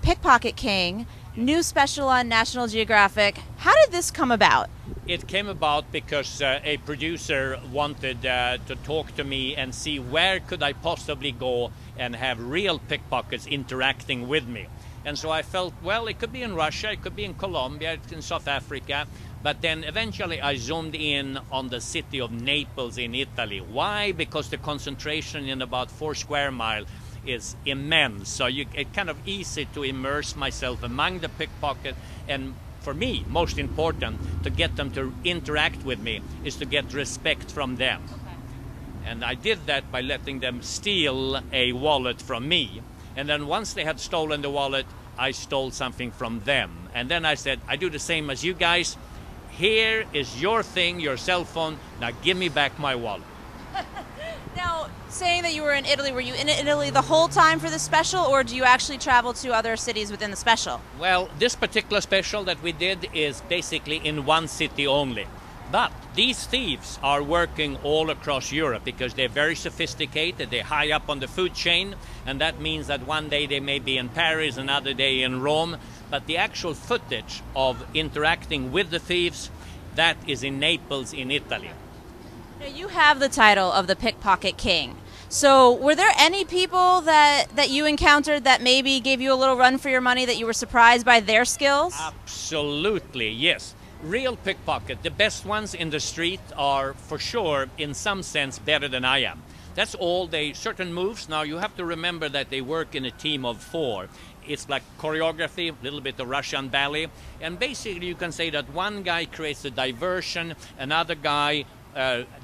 Pickpocket King, new special on National Geographic. How did this come about? It came about because a producer wanted to talk to me and see where could I possibly go and have real pickpockets interacting with me. And so I felt, well, it could be in Russia, it could be in Colombia, in South Africa. But then eventually I zoomed in on the city of Naples in Italy. Why? Because the concentration in about 4 square miles is immense. So it's kind of easy to immerse myself among the pickpocket. And for me, most important, to get them to interact with me is to get respect from them. Okay. And I did that by letting them steal a wallet from me. And then once they had stolen the wallet, I stole something from them. And then I said, I do the same as you guys. Here is your thing, your cell phone. Now give me back my wallet. Now, saying that you were in Italy, were you in Italy the whole time for this special, or do you actually travel to other cities within the special? Well, this particular special that we did is basically in one city only. But these thieves are working all across Europe because they're very sophisticated, they're high up on the food chain, and that means that one day they may be in Paris, another day in Rome, but the actual footage of interacting with the thieves, that is in Naples in Italy. Now, you have the title of the Pickpocket King. So were there any people that you encountered that maybe gave you a little run for your money, that you were surprised by their skills? Absolutely, yes. Real pickpocket, the best ones in the street are for sure in some sense better than I am. That's all. They certain moves. Now you have to remember that they work in a team of 4. It's like choreography, a little bit of Russian ballet, and basically you can say that one guy creates a diversion, another guy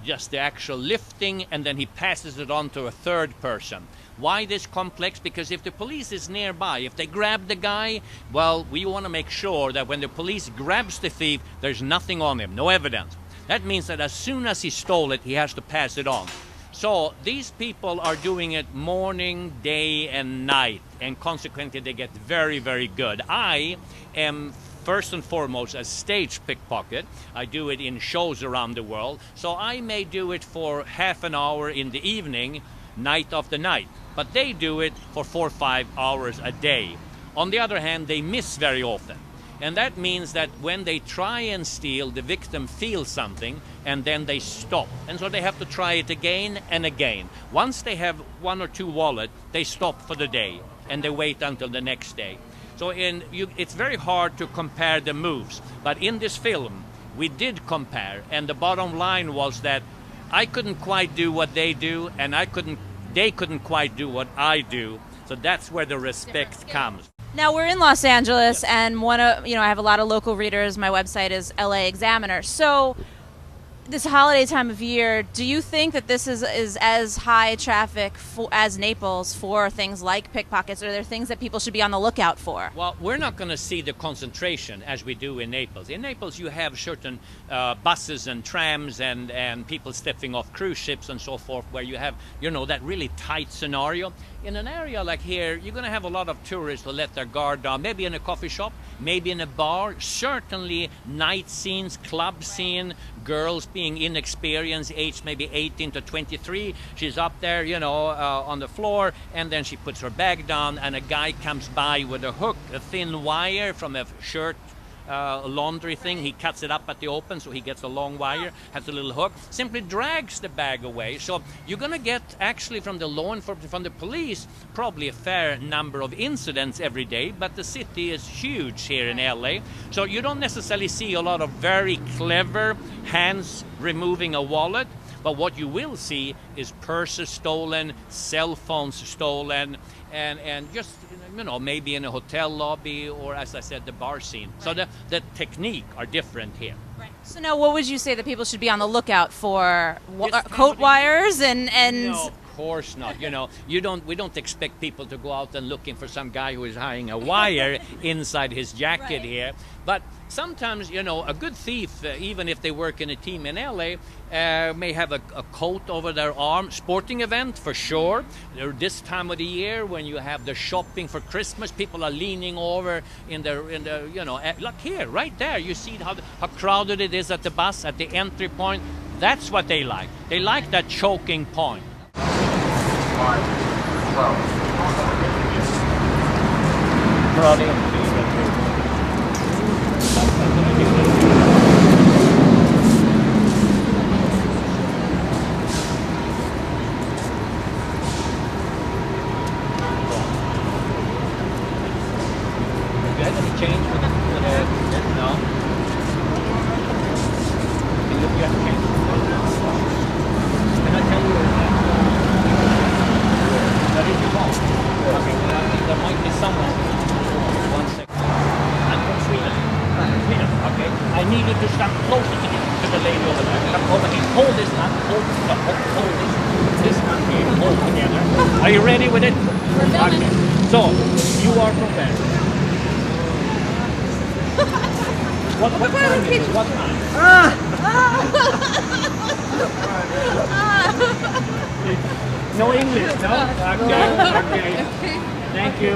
just the actual lifting, and then he passes it on to a third person. Why this complex? Because if the police is nearby, if they grab the guy, well, we want to make sure that when the police grabs the thief, there's nothing on him, no evidence. That means that as soon as he stole it, he has to pass it on. So these people are doing it morning, day, and night, and consequently they get very, very good. I am first and foremost a stage pickpocket. I do it in shows around the world, so I may do it for half an hour in the evening, night after night, but they do it for 4 or 5 hours a day. On the other hand, they miss very often. And that means that when they try and steal, the victim feels something and then they stop. And so they have to try it again and again. Once they have 1 or 2 wallets, they stop for the day and they wait until the next day. So it's very hard to compare the moves. But in this film, we did compare. And the bottom line was that I couldn't quite do what they do, and they couldn't quite do what I do. So that's where the respect comes. Now we're in Los Angeles, and I have a lot of local readers. My website is LA Examiner. So this holiday time of year, do you think that this is as high traffic as Naples for things like pickpockets? Are there things that people should be on the lookout for? Well, we're not going to see the concentration as we do in Naples. In Naples, you have certain buses and trams and people stepping off cruise ships and so forth, where you have, that really tight scenario. In an area like here, you're going to have a lot of tourists who let their guard down, maybe in a coffee shop, maybe in a bar, certainly night scenes, club scene, girls being inexperienced, aged maybe 18 to 23. She's up there, on the floor, and then she puts her bag down, and a guy comes by with a hook, a thin wire from a shirt laundry thing. He cuts it up at the open, so he gets a long wire, has a little hook, simply drags the bag away. So you're going to get, actually, from the law enforcement, from the police, probably a fair number of incidents every day, but the city is huge here in LA, so you don't necessarily see a lot of very clever hands removing a wallet. But what you will see is purses stolen, cell phones stolen, and just, maybe in a hotel lobby or, as I said, the bar scene. Right. So the technique are different here. Right. So now what would you say that people should be on the lookout for? Coat wires and... No, of course not. We don't expect people to go out and looking for some guy who is hiding a wire inside his jacket here. But sometimes, a good thief, even if they work in a team in LA, may have a coat over their arm. Sporting event, for sure. This time of the year, when you have the shopping for Christmas, people are leaning over in the look here, right there. You see how crowded it is at the bus, at the entry point. That's what they like. They like that choking point. brought in. Do you have any change with the no? Can you have change? Can I tell you that if you want? Okay, well, I think there might be someone. One second. I'm from Sweden. Sweden, okay. I need you to stand closer to the lady over there. Come over here. Hold this hand. Hold this. This hand here. Hold together. Are you ready with it? Okay. So, you are from where? What time is it? What time? No English, no? Okay, okay. Thank you.